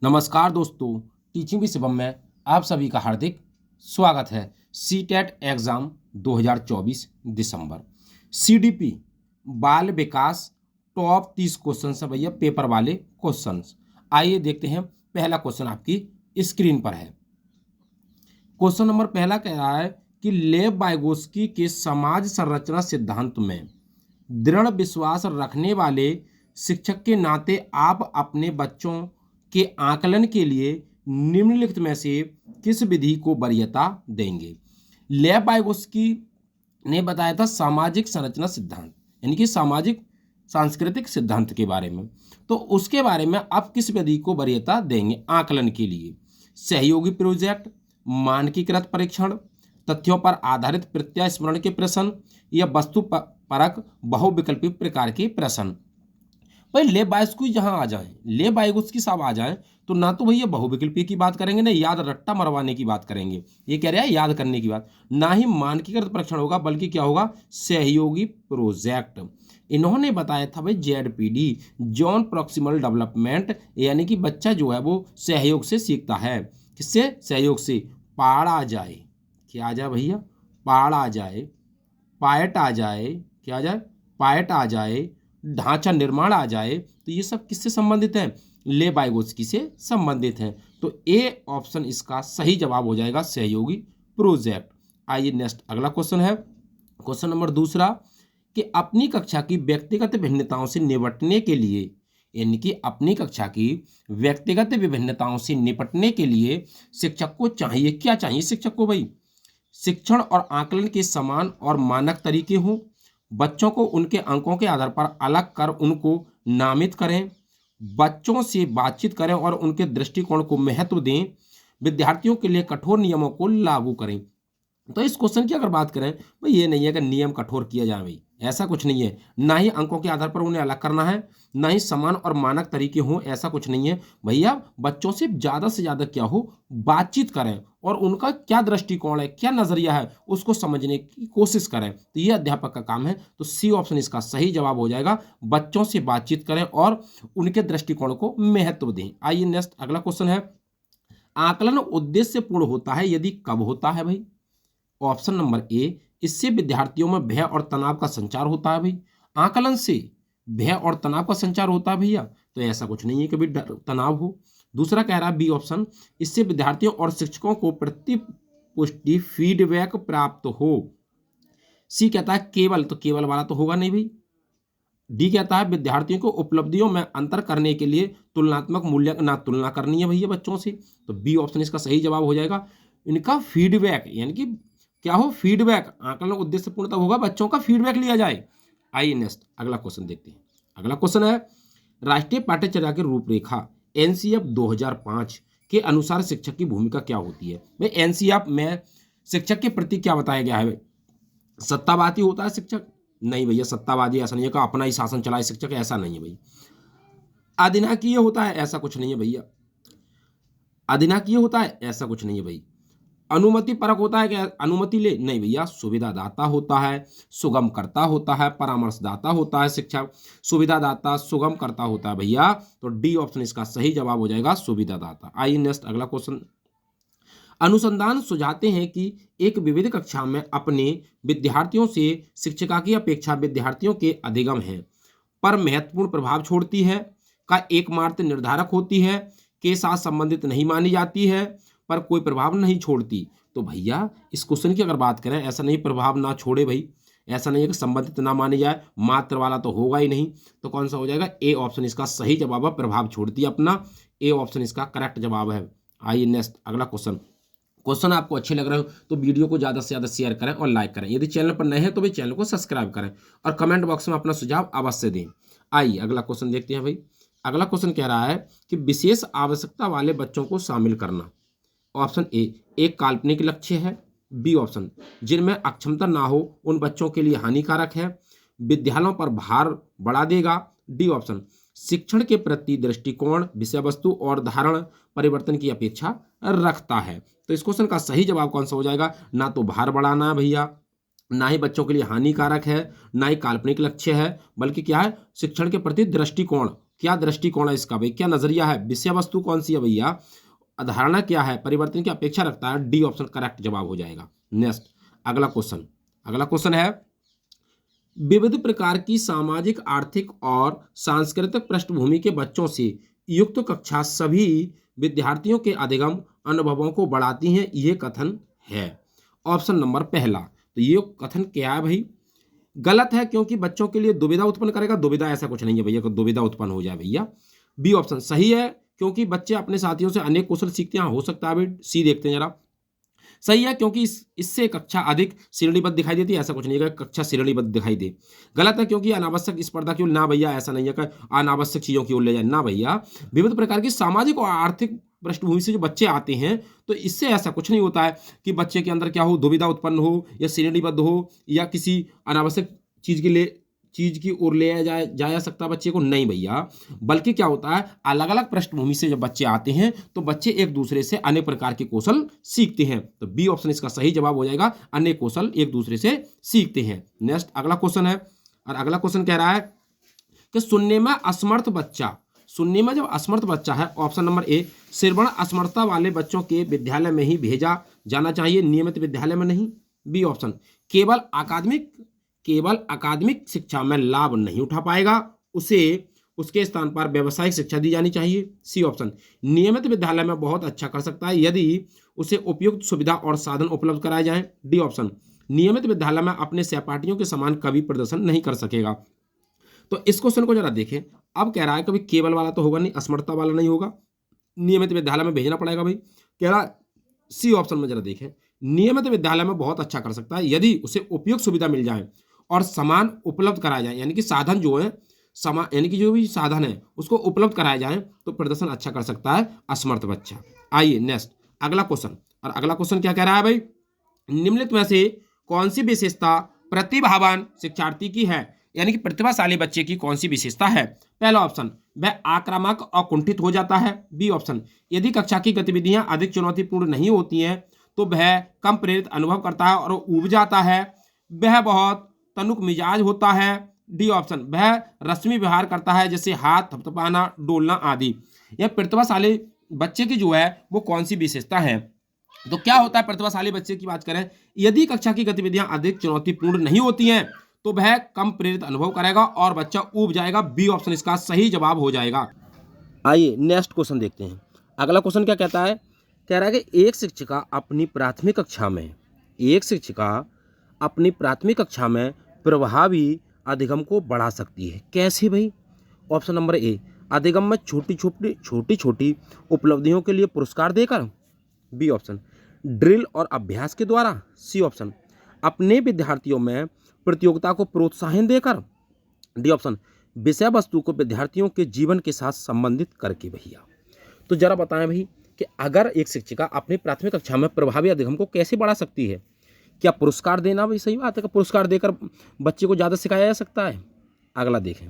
नमस्कार दोस्तों, teaching with Shivam में आप सभी का हार्दिक स्वागत है। सीटेट एग्ज़ाम 2024 दिसंबर सीडीपी बाल विकास टॉप 30 क्वेश्चन है भैया, पेपर वाले क्वेश्चंस। आइए देखते हैं। पहला क्वेश्चन आपकी स्क्रीन पर है। क्वेश्चन नंबर पहला कह रहा है कि लेव वाइगोस्की के समाज संरचना सिद्धांत में दृढ़ विश्वास रखने वाले शिक्षक के नाते आप अपने बच्चों के आकलन के लिए निम्नलिखित में से किस विधि को वरीयता देंगे। लेव वाइगोस्की ने बताया था सामाजिक संरचना सिद्धांत, यानी कि सामाजिक सांस्कृतिक सिद्धांत के बारे में। तो उसके बारे में आप किस विधि को वरीयता देंगे आकलन के लिए? सहयोगी प्रोजेक्ट, मानकीकृत परीक्षण, तथ्यों पर आधारित प्रत्यास्मरण के प्रश्न या वस्तु परक बहुविकल्पी प्रकार के प्रश्न। भाई लेव वाइगोस्की जहाँ आ जाए, लेव वाइगोस्की साहब आ जाए तो ना तो भैया बहुविकल्पी की बात करेंगे, ना याद रट्टा मरवाने की बात करेंगे, ये कह रहे हैं याद करने की बात, ना ही मानकीकृत परीक्षण होगा, बल्कि क्या होगा, सहयोगी प्रोजेक्ट। इन्होंने बताया था भाई जेडपीडी, जॉन प्रॉक्सिमल डेवलपमेंट, यानी कि बच्चा जो है वो सहयोग से सीखता है। किससे? सहयोग से। पाड़ा जाए, क्या आ जाए भैया? पाड़ आ जाए, पायट आ जाए, क्या आ जाए? पायट आ जाए, ढांचा निर्माण आ जाए, तो ये सब किससे संबंधित है? लेव वाइगोस्की से संबंधित हैं। तो ए ऑप्शन इसका सही जवाब हो जाएगा, सहयोगी प्रोजेक्ट। आइए नेक्स्ट अगला क्वेश्चन है। क्वेश्चन नंबर दूसरा कि अपनी कक्षा की व्यक्तिगत भिन्नताओं से निपटने के लिए, यानी कि अपनी कक्षा की व्यक्तिगत विभिन्नताओं से निपटने के लिए शिक्षक को चाहिए क्या? चाहिए शिक्षक को भाई शिक्षण और आकलन के समान और मानक तरीके हों, बच्चों को उनके अंकों के आधार पर अलग कर उनको नामित करें, बच्चों से बातचीत करें और उनके दृष्टिकोण को महत्व दें, विद्यार्थियों के लिए कठोर नियमों को लागू करें। तो इस क्वेश्चन की अगर बात करें भाई, ये नहीं है कि नियम कठोर किया जाए, भाई ऐसा कुछ नहीं है। ना ही अंकों के आधार पर उन्हें अलग करना है, ना ही समान और मानक तरीके हों, ऐसा कुछ नहीं है भैया। बच्चों से ज़्यादा क्या हो, बातचीत करें और उनका क्या दृष्टिकोण है, क्या नज़रिया है, उसको समझने की कोशिश करें। तो ये अध्यापक का काम है। तो सी ऑप्शन इसका सही जवाब हो जाएगा, बच्चों से बातचीत करें और उनके दृष्टिकोण को महत्व दें। आइए नेक्स्ट अगला क्वेश्चन है। आकलन उद्देश्यपूर्ण होता है यदि कब होता है भाई? ऑप्शन नंबर ए, इससे विद्यार्थियों में भय और तनाव का संचार होता है भाई। आकलन से भय और तनाव का संचार होता है भैया, तो ऐसा कुछ नहीं है कभी तनाव हो। दूसरा कह रहा है बी ऑप्शन, इससे विद्यार्थियों और शिक्षकों को प्रतिपुष्टि फीडबैक प्राप्त हो। सी कहता है केवल, तो केवल वाला तो होगा नहीं भाई। डी कहता है विद्यार्थियों को उपलब्धियों में अंतर करने के लिए तुलनात्मक मूल्य ना तुलना करनी है भैया बच्चों से। तो बी ऑप्शन इसका सही जवाब हो जाएगा। इनका फीडबैक, यानी कि क्या हो, फीडबैक। आकलन उद्देश्यपूर्ण तब होगा बच्चों का फीडबैक लिया जाए। आइए नेक्स्ट अगला क्वेश्चन देखते हैं। अगला क्वेश्चन है, राष्ट्रीय पाठ्यचर्या की रूपरेखा एनसीएफ 2005 के अनुसार शिक्षक की भूमिका क्या होती है? भाई एनसीएफ में शिक्षक के प्रति क्या बताया गया है? सत्तावादी होता है शिक्षक? नहीं भैया, सत्तावादी ऐसा नहीं है कि अपना ही शासन चलाए शिक्षक, ऐसा नहीं है भाई। अधिनायकीय होता है? ऐसा कुछ नहीं है भैया। अधिनायकीय होता है? ऐसा कुछ नहीं है भाई। अनुमति परक होता है क्या? अनुमति ले? नहीं भैया। सुविधादाता होता है, सुगम करता होता है, परामर्शदाता होता है शिक्षक। सुविधादाता सुगम करता होता है भैया। तो डी ऑप्शन इसका सही जवाब हो जाएगा, सुविधादाता। आइए नेक्स्ट अगला क्वेश्चन। अनुसंधान सुझाते हैं कि एक विविध कक्षा में अपने विद्यार्थियों से शिक्षिका की अपेक्षा विद्यार्थियों के अधिगम है पर महत्वपूर्ण प्रभाव छोड़ती है, का एकमात्र निर्धारक होती है, के साथ संबंधित नहीं मानी जाती है, पर कोई प्रभाव नहीं छोड़ती। तो भैया इस क्वेश्चन की अगर बात करें, ऐसा नहीं प्रभाव ना छोड़े भाई, ऐसा नहीं है कि संबंधित ना माने जाए, मात्र वाला तो होगा ही नहीं। तो कौन सा हो जाएगा? ए ऑप्शन इसका सही जवाब है, प्रभाव छोड़ती है अपना। ए ऑप्शन इसका करेक्ट जवाब है। आइए नेक्स्ट अगला क्वेश्चन। क्वेश्चन आपको अच्छे लग रहे हो तो वीडियो को ज़्यादा से ज़्यादा शेयर करें और लाइक करें। यदि चैनल पर नए हैं तो भी चैनल को सब्सक्राइब करें और कमेंट बॉक्स में अपना सुझाव अवश्य दें। आइए अगला क्वेश्चन देखते हैं भाई। अगला क्वेश्चन कह रहा है कि विशेष आवश्यकता वाले बच्चों को शामिल करना। ऑप्शन ए, एक काल्पनिक लक्ष्य है। बी ऑप्शन, जिनमें अक्षमता ना हो उन बच्चों के लिए हानिकारक है, विद्यालयों पर भार बढ़ा देगा। डी ऑप्शन, शिक्षण के प्रति दृष्टिकोण, विषय वस्तु और धारण परिवर्तन की अपेक्षा रखता है। तो इस क्वेश्चन का सही जवाब कौन सा हो जाएगा? ना तो भार बढ़ाना है भैया, ना ही बच्चों के लिए हानिकारक है, ना ही काल्पनिक लक्ष्य है, बल्कि क्या है, शिक्षण के प्रति दृष्टिकोण क्या दृष्टिकोण है इसका भाई, क्या नजरिया है, विषय वस्तु कौन सी है भैया, अवधारणा क्या है, परिवर्तन की अपेक्षा रखता है, डी ऑप्शन करेक्ट जवाब हो जाएगा। नेक्स्ट अगला क्वेश्चन है विविध प्रकार की सामाजिक, आर्थिक और सांस्कृतिक पृष्ठभूमि के बच्चों से युक्त कक्षा सभी विद्यार्थियों के अधिगम अनुभवों को बढ़ाती हैं, ये कथन है। ऑप्शन नंबर पहला, तो ये कथन क्या है भाई, गलत है क्योंकि बच्चों के लिए दुविधा उत्पन्न करेगा। दुविधा ऐसा कुछ नहीं है भैया कि दुविधा उत्पन्न हो जाए भैया। बी ऑप्शन सही है क्योंकि बच्चे अपने साथियों से अनेक कौशल सीखते हैं, हो सकता है भाई। सी देखते हैं जरा, सही है क्योंकि इससे कक्षा अधिक श्रेणीबद्ध दिखाई देती है, ऐसा कुछ नहीं है कि कक्षा श्रेणीबद्ध दिखाई दे। गलत है क्योंकि अनावश्यक स्पर्धा की ओर, ना भैया ऐसा नहीं है कि अनावश्यक चीजों की ओर ले जाए, ना भैया। विविध प्रकार की सामाजिक और आर्थिक पृष्ठभूमि से जो बच्चे आते हैं तो इससे ऐसा कुछ नहीं होता है कि बच्चे के अंदर क्या हो, दुविधा उत्पन्न हो या श्रेणीबद्ध हो या किसी अनावश्यक चीज की ओर ले जाया सकता बच्चे को, नहीं भैया। बल्कि क्या होता है, अलग अलग पृष्ठभूमि से जब बच्चे आते हैं तो बच्चे एक दूसरे से अनेक प्रकार के कौशल सीखते हैं। तो बी ऑप्शन इसका सही जवाब हो जाएगा, अनेक कौशल एक दूसरे से सीखते हैं। नेक्स्ट अगला क्वेश्चन है, और अगला क्वेश्चन कह रहा है कि सुनने में असमर्थ बच्चा, सुनने में जब असमर्थ बच्चा है, ऑप्शन नंबर ए, श्रवण असमर्थता वाले बच्चों के विद्यालय में ही भेजा जाना चाहिए, नियमित विद्यालय में नहीं। बी ऑप्शन केवल अकादमिक शिक्षा में लाभ नहीं उठा पाएगा, उसे उसके स्थान पर व्यावसायिक शिक्षा दी जानी चाहिए। सी ऑप्शन, नियमित विद्यालय में बहुत अच्छा कर सकता है यदि उसे उपयुक्त सुविधा और साधन उपलब्ध कराए जाएं। डी ऑप्शन, नियमित विद्यालय में अपने सहपाठियों के समान कभी प्रदर्शन नहीं कर सकेगा। तो इस क्वेश्चन को जरा देखें। अब कह रहा है कभी केवल वाला तो होगा नहीं, असमर्थता वाला नहीं होगा, नियमित विद्यालय में भेजना पड़ेगा भाई। कह रहा सी ऑप्शन में जरा देखें, नियमित विद्यालय में बहुत अच्छा कर सकता है यदि उसे उपयुक्त सुविधा मिल जाए और सामान उपलब्ध कराया जाए, यानी कि साधन जो है यानी कि जो भी साधन है उसको उपलब्ध कराया जाए तो प्रदर्शन अच्छा कर सकता है असमर्थ बच्चा। आइए नेक्स्ट अगला क्वेश्चन, और अगला क्वेश्चन क्या कह रहा है भाई, निम्नलिखित में से कौन सी विशेषता प्रतिभावान शिक्षार्थी की है, यानी कि प्रतिभाशाली बच्चे की कौन सी विशेषता है। पहला ऑप्शन, वह आक्रामक और कुंठित हो जाता है। बी ऑप्शन, यदि कक्षा की गतिविधियां अधिक चुनौतीपूर्ण नहीं होती हैं तो वह कम प्रेरित अनुभव करता है और ऊब जाता है। वह बहुत तनुक मिजाज होता है। डी ऑप्शन, वह रस्मी व्यवहार करता है जैसे हाथ थपथपाना, डोलना आदि। यह प्रतिभाशाली बच्चे की जो है वो कौन सी विशेषता है। तो क्या होता है प्रतिभाशाली बच्चे की बात करें, यदि कक्षा की गतिविधियां अधिक चुनौतीपूर्ण नहीं होती हैं तो वह कम प्रेरित अनुभव करेगा और बच्चा ऊब जाएगा। बी ऑप्शन इसका सही जवाब हो जाएगा। आइए नेक्स्ट क्वेश्चन देखते हैं। अगला क्वेश्चन क्या कहता है, कह रहा है कि एक शिक्षिका अपनी प्राथमिक कक्षा में प्रभावी अधिगम को बढ़ा सकती है, कैसे भाई। ऑप्शन नंबर ए, अधिगम में छोटी छोटी उपलब्धियों के लिए पुरस्कार देकर। बी ऑप्शन, ड्रिल और अभ्यास के द्वारा। सी ऑप्शन, अपने विद्यार्थियों में प्रतियोगिता को प्रोत्साहन देकर। डी ऑप्शन, विषय वस्तु को विद्यार्थियों के जीवन के साथ संबंधित करके। भैया तो जरा बताएं भाई कि अगर एक शिक्षिका अपनी प्राथमिक कक्षा में प्रभावी अधिगम को कैसे बढ़ा सकती है। क्या पुरस्कार देना भी सही बात है कि पुरस्कार देकर बच्चे को ज़्यादा सिखाया जा सकता है। अगला देखें,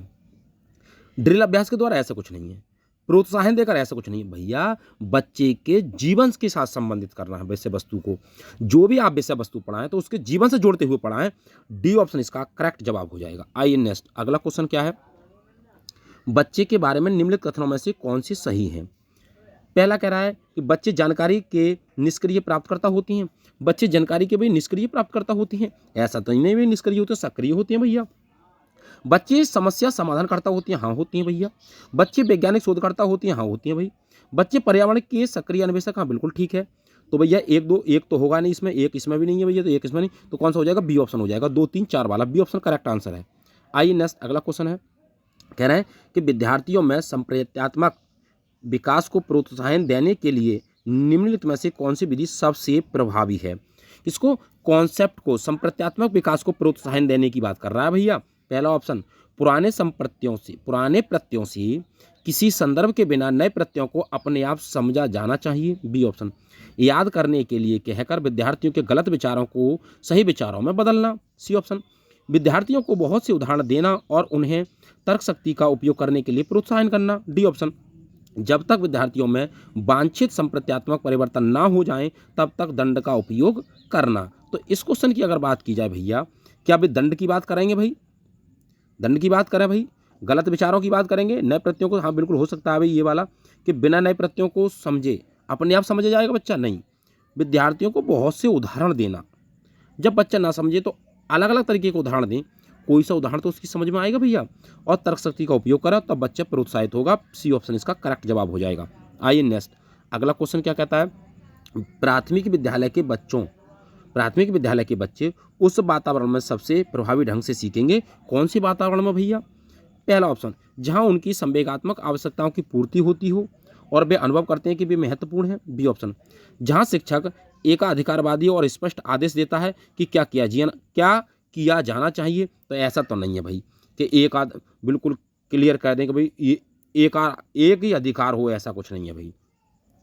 ड्रिल अभ्यास के द्वारा ऐसा कुछ नहीं है, प्रोत्साहन देकर ऐसा कुछ नहीं है। भैया बच्चे के जीवन के साथ संबंधित करना है विषय वस्तु को, जो भी आप विषय वस्तु पढ़ाएं तो उसके जीवन से जोड़ते हुए पढ़ाएं। डी ऑप्शन इसका करेक्ट जवाब हो जाएगा। आइए नेक्स्ट अगला क्वेश्चन क्या है, बच्चे के बारे में निम्नलिखित कथनों में से कौन सी सही है। पहला कह रहा है कि बच्चे जानकारी के निष्क्रिय प्राप्तकर्ता होती हैं। बच्चे जानकारी के भी निष्क्रिय प्राप्तकर्ता होती हैं, ऐसा तो नहीं भी निष्क्रिय होते, सक्रिय होती हैं भैया। बच्चे समस्या समाधानकर्ता होती हैं, हाँ होती हैं भैया। बच्चे वैज्ञानिक शोधकर्ता होती हैं, हाँ होती हैं भाई। बच्चे पर्यावरण के सक्रिय अन्वेषक, हाँ बिल्कुल ठीक है। तो भैया एक तो होगा नहीं इसमें, एक इसमें भी नहीं है भैया, तो एक इसमें नहीं, तो कौन सा हो जाएगा, बी ऑप्शन हो जाएगा। 2 3 4 वाला बी ऑप्शन करेक्ट आंसर है। आइए नेक्स्ट अगला क्वेश्चन है, कह रहे हैं कि विद्यार्थियों में संप्रत्यात्मक विकास को प्रोत्साहन देने के लिए निम्नलिखित में से कौन सी विधि सबसे प्रभावी है। इसको कॉन्सेप्ट को, संप्रत्यात्मक विकास को प्रोत्साहन देने की बात कर रहा है भैया। पहला ऑप्शन, पुराने प्रत्ययों से किसी संदर्भ के बिना नए प्रत्ययों को अपने आप समझा जाना चाहिए। बी ऑप्शन, याद करने के लिए कहकर विद्यार्थियों के गलत विचारों को सही विचारों में बदलना। सी ऑप्शन, विद्यार्थियों को बहुत से उदाहरण देना और उन्हें तर्क शक्ति का उपयोग करने के लिए प्रोत्साहन करना। डी ऑप्शन, जब तक विद्यार्थियों में वांछित संप्रत्यात्मक परिवर्तन ना हो जाए तब तक दंड का उपयोग करना। तो इस क्वेश्चन की अगर बात की जाए भैया, क्या अभी दंड की बात करेंगे भाई, दंड की बात करें भाई, गलत विचारों की बात करेंगे। नए प्रत्ययों को, हाँ बिल्कुल हो सकता है भाई ये वाला कि बिना नए प्रत्ययों को समझे अपने आप समझ जाएगा बच्चा, नहीं। विद्यार्थियों को बहुत से उदाहरण देना, जब बच्चा ना समझे तो अलग अलग तरीके के उदाहरण दें, कोई सा उदाहरण तो उसकी समझ में आएगा भैया, और तर्क शक्ति का उपयोग करा तब बच्चा प्रोत्साहित होगा। सी ऑप्शन इसका करेक्ट जवाब हो जाएगा। आइए नेक्स्ट, अगला क्वेश्चन क्या कहता है, प्राथमिक विद्यालय के बच्चे उस वातावरण में सबसे प्रभावी ढंग से सीखेंगे। कौन सी वातावरण में भैया? पहला ऑप्शन, जहां उनकी संवेगात्मक आवश्यकताओं की पूर्ति होती हो और वे अनुभव करते हैं कि वे महत्वपूर्ण हैं। बी ऑप्शन, जहां शिक्षक एकाधिकारवादी और स्पष्ट आदेश देता है कि क्या किया जाना चाहिए। तो ऐसा तो नहीं है भाई कि बिल्कुल क्लियर कर दें कि भाई ये एक ही अधिकार हो, ऐसा कुछ नहीं है भाई।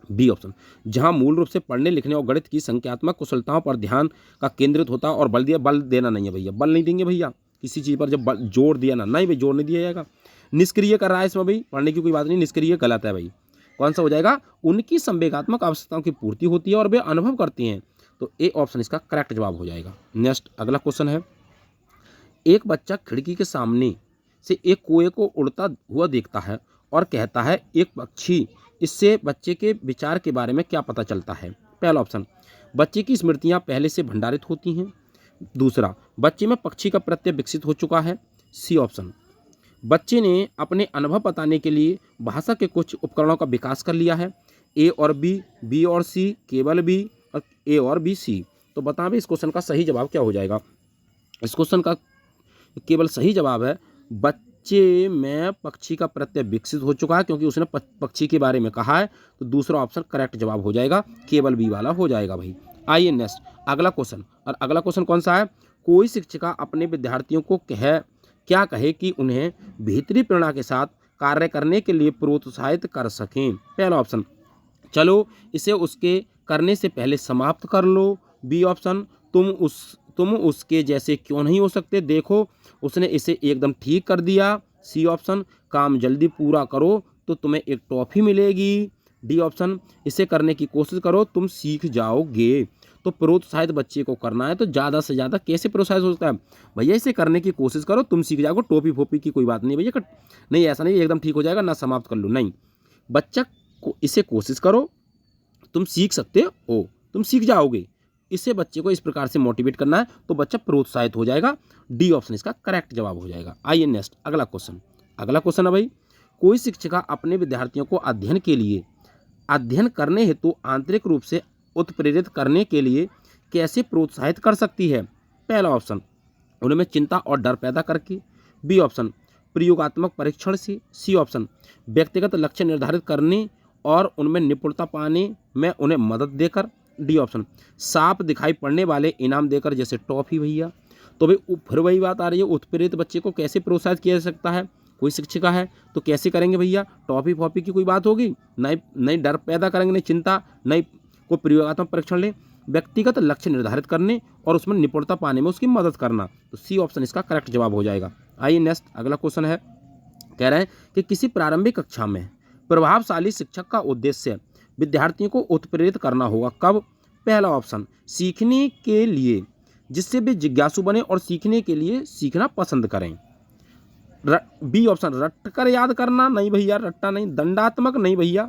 बी ऑप्शन, जहां मूल रूप से पढ़ने लिखने और गणित की संख्यात्मक कुशलताओं पर ध्यान का केंद्रित होता है और बल देना नहीं है भैया, बल नहीं देंगे भैया किसी चीज़ पर। जब जोर दिया ना, नहीं भाई जोर नहीं दिया जाएगा। निष्क्रिय कर रहा है इसमें भाई, पढ़ने की कोई बात नहीं, निष्क्रिय गलत है भाई। कौन सा हो जाएगा? उनकी संवेगात्मक आवश्यकताओं की पूर्ति होती है और वे अनुभव करते हैं। तो ए ऑप्शन इसका करेक्ट जवाब हो जाएगा। नेक्स्ट अगला क्वेश्चन है, एक बच्चा खिड़की के सामने से एक कुएं को उड़ता हुआ देखता है और कहता है एक पक्षी। इससे बच्चे के विचार के बारे में क्या पता चलता है? पहला ऑप्शन, बच्चे की स्मृतियां पहले से भंडारित होती हैं। दूसरा, बच्चे में पक्षी का प्रत्यय विकसित हो चुका है। सी ऑप्शन, बच्चे ने अपने अनुभव बताने के लिए भाषा के कुछ उपकरणों का विकास कर लिया है। ए और बी, बी और सी, केवल बी, और ए और बी सी। तो बताएं इस क्वेश्चन का सही जवाब क्या हो जाएगा? इस क्वेश्चन का केवल सही जवाब है बच्चे में पक्षी का प्रत्यय विकसित हो चुका है, क्योंकि उसने पक्षी के बारे में कहा है। तो दूसरा ऑप्शन करेक्ट जवाब हो जाएगा, केवल बी वाला हो जाएगा भाई। आइए नेक्स्ट अगला क्वेश्चन, और अगला क्वेश्चन कौन सा है, कोई शिक्षिका अपने विद्यार्थियों को क्या कहे कि उन्हें भीतरी प्रेरणा के साथ कार्य करने के लिए प्रोत्साहित कर सकें। पहला ऑप्शन, चलो इसे उसके करने से पहले समाप्त कर लो। बी ऑप्शन, तुम उसके जैसे क्यों नहीं हो सकते, देखो उसने इसे एकदम ठीक कर दिया। सी ऑप्शन, काम जल्दी पूरा करो तो तुम्हें एक टॉफी मिलेगी। डी ऑप्शन, इसे करने की कोशिश करो तुम सीख जाओगे। तो प्रोत्साहित बच्चे को करना है तो ज़्यादा से ज़्यादा कैसे प्रोत्साहित हो सकता है भैया? इसे करने की कोशिश करो तुम सीख जाओगे, टोपी फोपी की कोई बात नहीं भैया। नहीं ऐसा नहीं एकदम ठीक हो जाएगा ना समाप्त कर लो, नहीं, बच्चा को इसे कोशिश करो तुम सीख सकते हो, तुम सीख जाओगे। इससे बच्चे को इस प्रकार से मोटिवेट करना है तो बच्चा प्रोत्साहित हो जाएगा। डी ऑप्शन इसका करेक्ट जवाब हो जाएगा। आइए नेक्स्ट अगला क्वेश्चन है भाई, कोई शिक्षिका अपने विद्यार्थियों को अध्ययन करने हेतु आंतरिक रूप से उत्प्रेरित करने के लिए कैसे प्रोत्साहित कर सकती है? पहला ऑप्शन, उनमें चिंता और डर पैदा करके। बी ऑप्शन, प्रयोगात्मक परीक्षण से। सी ऑप्शन, व्यक्तिगत लक्ष्य निर्धारित करने और उनमें निपुणता पाने में उन्हें मदद देकर। डी ऑप्शन, साफ दिखाई पड़ने वाले इनाम देकर, जैसे टॉफी भैया। तो भाई फिर वही बात आ रही है, उत्प्रेरित बच्चे को कैसे प्रोत्साहित किया जा सकता है? कोई शिक्षिका है तो कैसे करेंगे भैया? टॉफी फॉफी की कोई बात होगी नहीं, डर पैदा करेंगे, नहीं चिंता, नहीं कोई प्रयोगात्मक परीक्षण ले, व्यक्तिगत लक्ष्य निर्धारित करने और उसमें निपुणता पाने में उसकी मदद करना। तो सी ऑप्शन इसका करेक्ट जवाब हो जाएगा। आइए नेक्स्ट अगला क्वेश्चन है, कह रहे हैं कि किसी प्रारंभिक कक्षा में प्रभावशाली शिक्षक का उद्देश्य विद्यार्थियों को उत्प्रेरित करना होगा। कब? पहला ऑप्शन, सीखने के लिए, जिससे वे जिज्ञासु बने और सीखने के लिए सीखना पसंद करें। बी ऑप्शन, रट कर याद करना, नहीं भैया रट्टा नहीं, दंडात्मक नहीं भैया,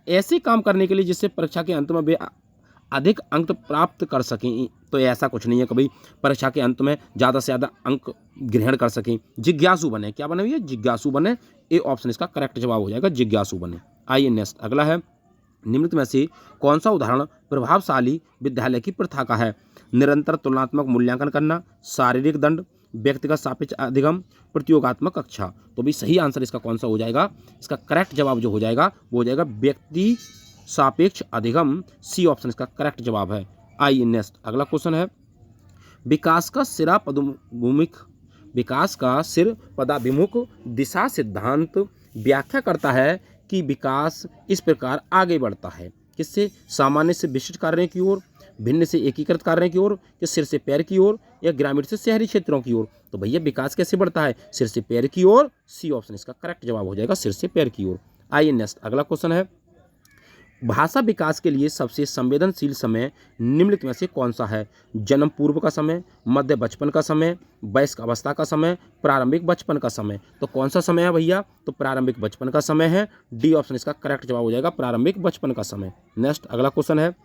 ऐसे काम करने के लिए जिससे परीक्षा के अंत में वे अधिक अंक प्राप्त कर सकें। तो ऐसा कुछ नहीं है कभी परीक्षा के अंत में ज़्यादा से ज़्यादा अंक ग्रहण कर सकें। जिज्ञासु बने, क्या बने भैया? जिज्ञासु बने। ए ऑप्शन इसका करेक्ट जवाब हो जाएगा, जिज्ञासु बने। आइए नेक्स्ट अगला है, निम्नलिखित में से कौन सा उदाहरण प्रभावशाली विद्यालय की प्रथा का है? निरंतर तुलनात्मक मूल्यांकन करना, शारीरिक दंड, व्यक्तिगत सापेक्ष अधिगम, प्रतियोगात्मक कक्षा। तो भी सही आंसर इसका कौन सा हो जाएगा? इसका करेक्ट जवाब जो हो जाएगा वो हो जाएगा व्यक्ति सापेक्ष अधिगम। सी ऑप्शन इसका करेक्ट जवाब है। आइए नेक्स्ट अगला क्वेश्चन है, विकास का सिर पदाभिमुख दिशा सिद्धांत व्याख्या करता है कि विकास इस प्रकार आगे बढ़ता है, किससे? सामान्य से विशिष्ट कार्यों की ओर, भिन्न से एकीकृत कार्यों की ओर, या सिर से पैर की ओर, या ग्रामीण से शहरी क्षेत्रों की ओर। तो भैया विकास कैसे बढ़ता है? सिर से पैर की ओर। सी ऑप्शन इसका करेक्ट जवाब हो जाएगा, सिर से पैर की ओर। आइए नेक्स्ट अगला क्वेश्चन है, भाषा विकास के लिए सबसे संवेदनशील समय निम्नलिखित में से कौन सा है? जन्म पूर्व का समय, मध्य बचपन का समय, वयस्क अवस्था का समय, प्रारंभिक बचपन का समय। तो कौन सा समय है भैया? तो प्रारंभिक बचपन का समय है। डी ऑप्शन इसका करेक्ट जवाब हो जाएगा, प्रारंभिक बचपन का समय। नेक्स्ट अगला क्वेश्चन है,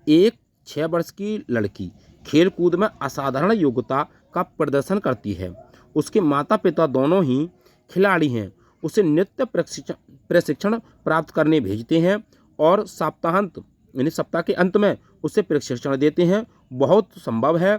एक 6 वर्ष की लड़की खेलकूद में असाधारण योग्यता का प्रदर्शन करती है। उसके माता पिता दोनों ही खिलाड़ी हैं। उसे नृत्य प्रशिक्षण प्राप्त करने भेजते हैं और सप्ताहांत यानी सप्ताह के अंत में उसे प्रशिक्षण देते हैं। बहुत संभव है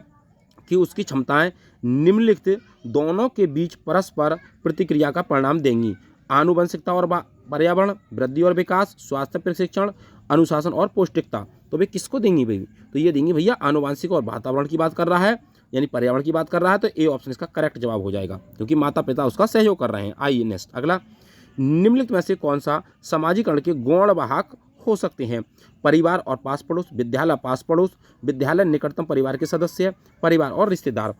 कि उसकी क्षमताएं निम्नलिखित दोनों के बीच परस्पर प्रतिक्रिया का परिणाम देंगी। आनुवंशिकता और पर्यावरण, वृद्धि और विकास, स्वास्थ्य प्रशिक्षण, अनुशासन और पौष्टिकता। तो वे किसको देंगी भाई? तो ये देंगी भैया आनुवंशिक और वातावरण की बात कर रहा है, यानी पर्यावरण की बात कर रहा है। तो ए ऑप्शन इसका करेक्ट जवाब हो जाएगा, क्योंकि माता पिता उसका सहयोग कर रहे हैं। आइए नेक्स्ट अगला, निम्नलिखित में से कौन सा सामाजिकरण के गौण वाहक हो सकते हैं? परिवार और पास पड़ोस, विद्यालय पास पड़ोस, विद्यालय निकटतम परिवार के सदस्य, परिवार और रिश्तेदार।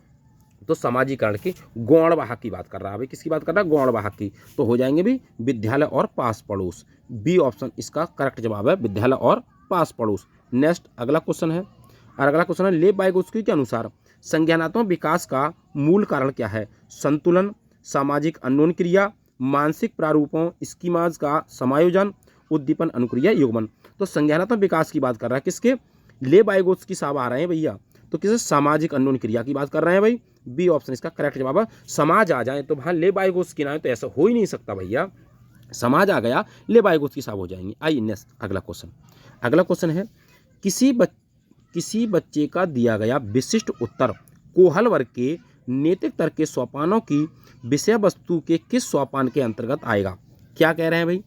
तो सामाजिकरण के गौण वाहक की बात कर रहा है भाई। किसकी बात कर रहा है? गौण वाहक की। तो हो जाएंगे भी विद्यालय और पास पड़ोस। बी ऑप्शन इसका करेक्ट जवाब है, विद्यालय और पास पड़ोस। नेक्स्ट अगला क्वेश्चन है, और अगला क्वेश्चन है, लेव वाइगोत्स्की के अनुसार संज्ञानात्मक विकास का मूल कारण क्या है? संतुलन, सामाजिक अन्योन क्रिया, मानसिक प्रारूपों स्कीमाज का समायोजन, उद्दीपन अनुक्रिया युग्मन। तो संज्ञानात्मक विकास की बात कर रहा है किसके? लेव वाइगोत्स्की साहब आ रहे हैं भैया। तो किसे? सामाजिक अन्योन क्रिया की बात कर रहे हैं भाई। बी ऑप्शन इसका करेक्ट जवाब है। समाज आ जाए तो वहाँ लेव वाइगोत्स्की ना आए तो ऐसा हो ही नहीं सकता भैया। समाज आ गया, लेव वाइगोत्स्की साहब हो जाएंगे। आइए नेक्स्ट अगला क्वेश्चन। अगला क्वेश्चन है, किसी बच्चे का दिया गया विशिष्ट उत्तर कोहल वर्ग के नैतिक तर्क के सोपानों की विषय वस्तु के किस सोपान के अंतर्गत आएगा? क्या कह रहे हैं भाई?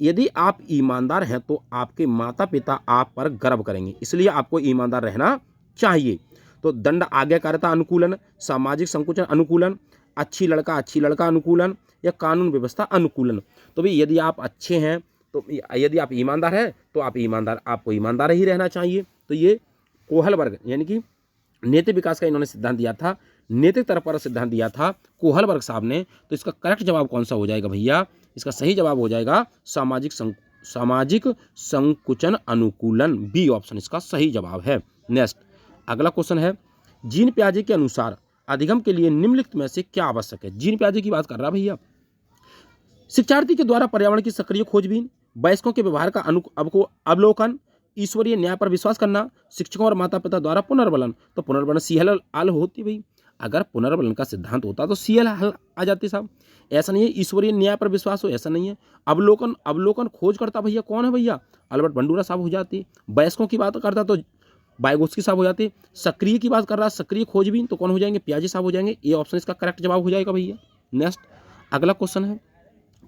यदि आप ईमानदार हैं तो आपके माता पिता आप पर गर्व करेंगे, इसलिए आपको ईमानदार रहना चाहिए। तो दंड आज्ञाकारिता अनुकूलन, सामाजिक संकुचन अनुकूलन, अच्छी लड़का अनुकूलन, या कानून व्यवस्था अनुकूलन। तो भाई यदि आप अच्छे हैं, तो यदि आप ईमानदार हैं तो आपको ईमानदार ही रहना चाहिए। तो ये कोहल वर्ग यानी कि नैतिक विकास का इन्होंने सिद्धांत दिया था, नैतिक तरफ पर सिद्धांत दिया था कोहल वर्ग साहब ने। तो इसका करेक्ट जवाब कौन सा हो जाएगा भैया? इसका सही जवाब हो जाएगा सामाजिक संकुचन अनुकूलन। बी ऑप्शन इसका सही जवाब है। नेक्स्ट अगला क्वेश्चन है, जीन पियाजे के अनुसार अधिगम के लिए निम्नलिखित में से क्या आवश्यक है? जीन पियाजे की बात कर रहा है भैया। शिक्षार्थी के द्वारा पर्यावरण की सक्रिय खोजबीन, वयस्कों के व्यवहार का अवलोकन, ईश्वरीय न्याय पर विश्वास करना, शिक्षकों और माता पिता द्वारा पुनर्बलन। तो पुनर्बलन सीएल आल होती भाई। अगर पुनर्बलन का सिद्धांत होता तो सीएल हल आ जाती साहब। ऐसा नहीं है ईश्वरीय न्याय पर विश्वास हो, ऐसा नहीं है। अवलोकन खोज करता भैया कौन है भैया? अल्बर्ट बंडूरा साहब हो जाती। वयस्कों की बात करता तो वाइगोत्स्की साहब हो जाते। सक्रिय की बात कर रहा है, सक्रिय खोजबीन, तो कौन हो जाएंगे? पियाजे साहब हो जाएंगे। ये ऑप्शन इसका करेक्ट जवाब हो जाएगा भैया। नेक्स्ट अगला क्वेश्चन है,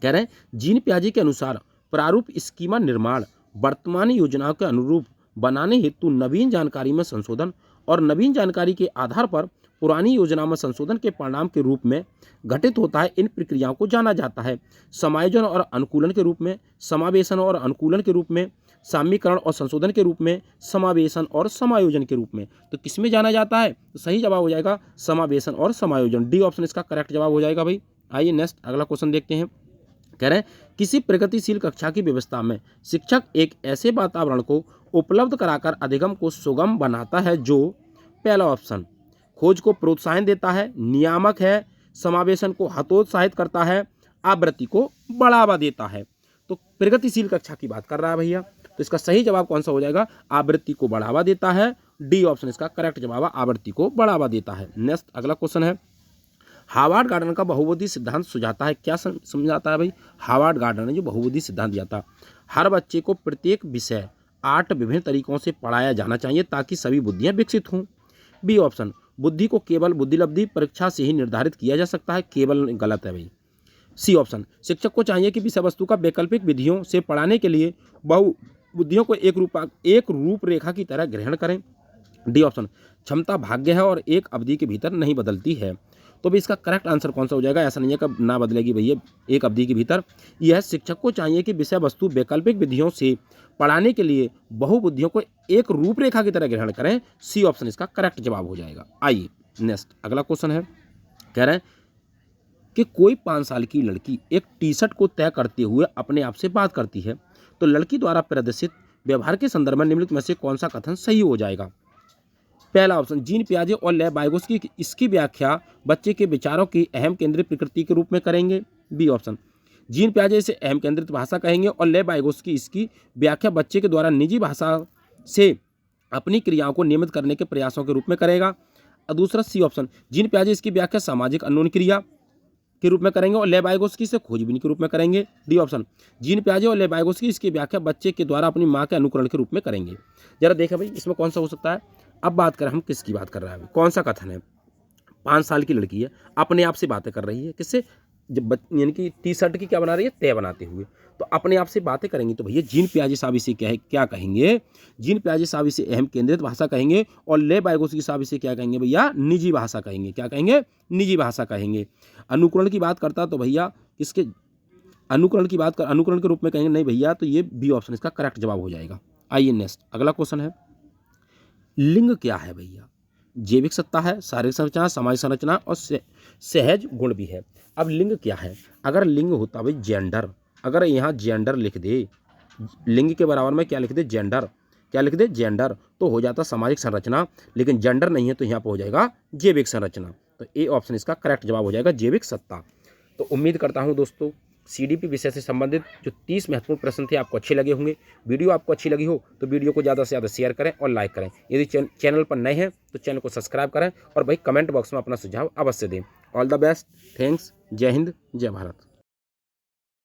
कह रहे हैं जीन पियाजे के अनुसार प्रारूप स्कीमा निर्माण वर्तमान योजनाओं के अनुरूप बनाने हेतु नवीन जानकारी में संशोधन और नवीन जानकारी के आधार पर पुरानी योजना में संशोधन के परिणाम के रूप में घटित होता है। इन प्रक्रियाओं को जाना जाता है समायोजन और अनुकूलन के रूप में, समावेशन और अनुकूलन के रूप में, साम्यीकरण और संशोधन के रूप में, समावेशन और समायोजन के रूप में। तो किसमें जाना जाता है? तो सही जवाब हो जाएगा समावेशन और समायोजन। डी ऑप्शन इसका करेक्ट जवाब हो जाएगा भाई। आइए नेक्स्ट अगला क्वेश्चन देखते हैं। कह रहे हैं किसी प्रगतिशील कक्षा की व्यवस्था में शिक्षक एक ऐसे वातावरण को उपलब्ध कराकर अधिगम को सुगम बनाता है जो, पहला ऑप्शन, खोज को प्रोत्साहन देता है, नियामक है, समावेशन को हतोत्साहित करता है, आवृत्ति को बढ़ावा देता है। तो प्रगतिशील कक्षा की बात कर रहा है भैया। तो इसका सही जवाब कौन सा हो जाएगा? आवृत्ति को बढ़ावा देता है। डी ऑप्शन इसका करेक्ट जवाब है, आवृत्ति को बढ़ावा देता है। नेक्स्ट अगला क्वेश्चन है, हार्वर्ड गार्डन का बहुबुद्धि सिद्धांत सुझाता है। क्या समझाता है भाई? हार्वर्ड गार्डन ने जो बहुबुद्धि सिद्धांत दिया था, हर बच्चे को प्रत्येक विषय 8 विभिन्न तरीकों से पढ़ाया जाना चाहिए ताकि सभी बुद्धियां विकसित हों। बी ऑप्शन, बुद्धि को केवल बुद्धिलब्धि परीक्षा से ही निर्धारित किया जा सकता है। केवल गलत है भाई। सी ऑप्शन, शिक्षक को चाहिए कि विषय वस्तु का वैकल्पिक विधियों से पढ़ाने के लिए बहुबुद्धियों को एक रूपरेखा की तरह ग्रहण करें। डी ऑप्शन, क्षमता भाग्य है और एक अवधि के भीतर नहीं बदलती है। तो भी इसका करेक्ट आंसर कौन सा हो जाएगा? ऐसा नहीं है कब ना बदलेगी भैया एक अवधि के भीतर। यह शिक्षक को चाहिए कि विषय वस्तु वैकल्पिक विधियों से पढ़ाने के लिए बहुबुद्धियों को एक रूपरेखा की तरह ग्रहण करें। सी ऑप्शन इसका करेक्ट जवाब हो जाएगा। आइए नेक्स्ट अगला क्वेश्चन है, कह रहे हैं कि कोई 5 साल की लड़की एक टी शर्ट को तय करते हुए अपने आप से बात करती है तो लड़की द्वारा प्रदर्शित व्यवहार के संदर्भ में निम्नलिखित में से कौन सा कथन सही हो जाएगा। पहला ऑप्शन, जीन पियाजे और लेव वाइगोत्स्की इसकी व्याख्या बच्चे के विचारों की अहम केंद्रित प्रकृति के रूप में करेंगे। बी ऑप्शन, जीन पियाजे इसे अहम केंद्रित भाषा कहेंगे और लेव वाइगोत्स्की इसकी व्याख्या बच्चे के द्वारा निजी भाषा से अपनी क्रियाओं को नियमित करने के प्रयासों के रूप में करेगा। और दूसरा सी ऑप्शन, जीन पियाजे इसकी व्याख्या सामाजिक अन्योन्य क्रिया के रूप में करेंगे और लेव वाइगोत्स्की से खोजबीन के रूप में करेंगे। डी ऑप्शन, जीन पियाजे और लेव वाइगोत्स्की इसकी व्याख्या बच्चे के द्वारा अपनी मां के अनुकरण के रूप में करेंगे। जरा देखें भाई इसमें कौन सा हो सकता है। अब बात करें हम किसकी बात कर रहे हैं, कौन सा कथन है। 5 साल की लड़की है, अपने आप से बातें कर रही है, किससे, जब यानी कि टी शर्ट की क्या बना रही है, तय बनाते हुए, तो अपने आप से बातें करेंगी। तो भैया जीन पियाजे साहब इसे क्या कहेंगे, जीन पियाजे साहब इसे अहम केंद्रित भाषा कहेंगे और लेव वाइगोत्स्की साहब इसे क्या कहेंगे भैया, निजी भाषा कहेंगे। क्या कहेंगे, निजी भाषा कहेंगे। अनुकरण की बात करता तो भैया किसके, अनुकरण की बात कर, अनुकरण के रूप में कहेंगे, नहीं भैया, तो ये बी ऑप्शन इसका करेक्ट जवाब हो जाएगा। आइए नेक्स्ट अगला क्वेश्चन है, लिंग क्या है भैया। जैविक सत्ता है, शारीरिक संरचना, सामाजिक संरचना और सहज गुण भी है। अब लिंग क्या है, अगर लिंग होता भाई जेंडर, अगर यहाँ जेंडर लिख दे, लिंग के बराबर में क्या लिख दे, जेंडर, क्या लिख दे, जेंडर, तो हो जाता सामाजिक संरचना। लेकिन जेंडर नहीं है तो यहाँ पर हो जाएगा जैविक संरचना। तो ए ऑप्शन इसका करेक्ट जवाब हो जाएगा, जैविक सत्ता। तो उम्मीद करता हूँ दोस्तों सीडीपी विषय से संबंधित जो 30 महत्वपूर्ण प्रश्न थे आपको अच्छे लगे होंगे। वीडियो आपको अच्छी लगी हो तो वीडियो को ज़्यादा से ज़्यादा शेयर करें और लाइक करें। यदि चैनल पर नए हैं तो चैनल को सब्सक्राइब करें और भाई कमेंट बॉक्स में अपना सुझाव अवश्य दें। ऑल द बेस्ट, थैंक्स, जय हिंद, जय भारत।